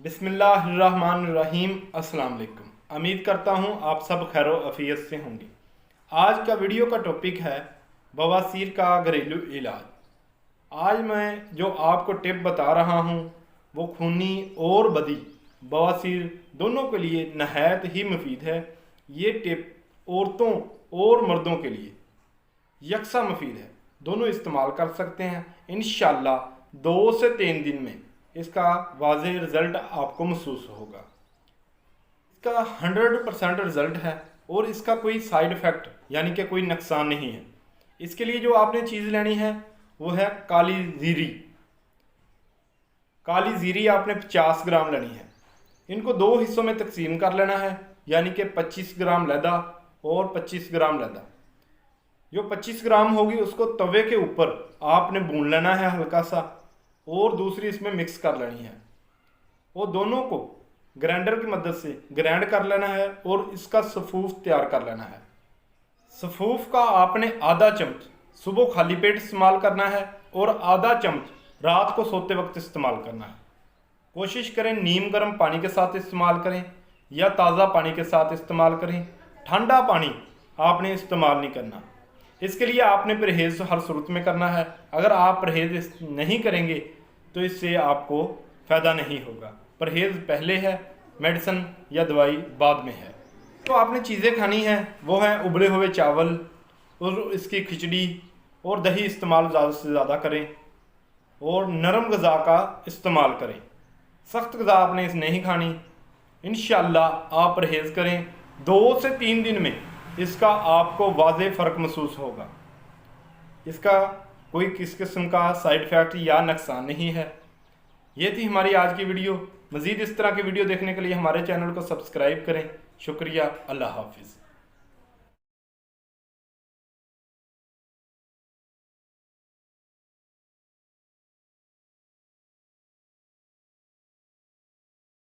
बिस्मिल्लाहिर्रहमानिर्रहीम। अस्सलाम वालेकुम। उम्मीद करता हूँ आप सब खैरो अफियत से होंगे। आज का वीडियो का टॉपिक है बवासीर का घरेलू इलाज। आज मैं जो आपको टिप बता रहा हूँ वो खूनी और बदी बवासीर दोनों के लिए नहायत ही मुफीद है। ये टिप औरतों और मर्दों के लिए यकसा मुफीद है, दोनों इस्तेमाल कर सकते हैं। इंशाल्लाह 2 से 3 दिन में इसका वाज़ेह रिज़ल्ट आपको महसूस होगा। इसका 100% रिज़ल्ट है और इसका कोई साइड इफ़ेक्ट यानी कि कोई नुकसान नहीं है। इसके लिए जो आपने चीज़ लेनी है वो है काली ज़ीरी। काली ज़ीरी आपने 50 ग्राम लेनी है। इनको 2 हिस्सों में तकसीम कर लेना है, यानी कि 25 ग्राम लैदा और 25 ग्राम लैदा। जो 25 ग्राम होगी उसको तवे के ऊपर आपने भून लेना है हल्का सा, और दूसरी इसमें मिक्स कर लेनी है। वो दोनों को ग्राइंडर की मदद से ग्राइंड कर लेना है और इसका सफूफ तैयार कर लेना है। सफूफ का आपने आधा चम्मच सुबह खाली पेट इस्तेमाल करना है और आधा चम्मच रात को सोते वक्त इस्तेमाल करना है। कोशिश करें नीम गर्म पानी के साथ इस्तेमाल करें या ताज़ा पानी के साथ इस्तेमाल करें। ठंडा पानी आपने इस्तेमाल नहीं करना। इसके लिए आपने परहेज़ हर सूरत में करना है। अगर आप परहेज़ नहीं करेंगे तो इससे आपको फ़ायदा नहीं होगा। परहेज़ पहले है, मेडिसिन या दवाई बाद में है। तो आपने चीज़ें खानी हैं वो हैं उबले हुए चावल और इसकी खिचड़ी और दही इस्तेमाल ज़्यादा से ज़्यादा करें और नरम ग़िज़ा का इस्तेमाल करें। सख्त ग़िज़ा आपने इस नहीं खानी। इंशाअल्लाह आप परहेज़ करें, 2 से 3 दिन में इसका आपको वाज़ेह फ़र्क महसूस होगा। इसका कोई किस किस्म का साइड इफ़ेक्ट या नुकसान नहीं है। ये थी हमारी आज की वीडियो। मज़ीद इस तरह की वीडियो देखने के लिए हमारे चैनल को सब्सक्राइब करें। शुक्रिया। अल्लाह हाफिज़।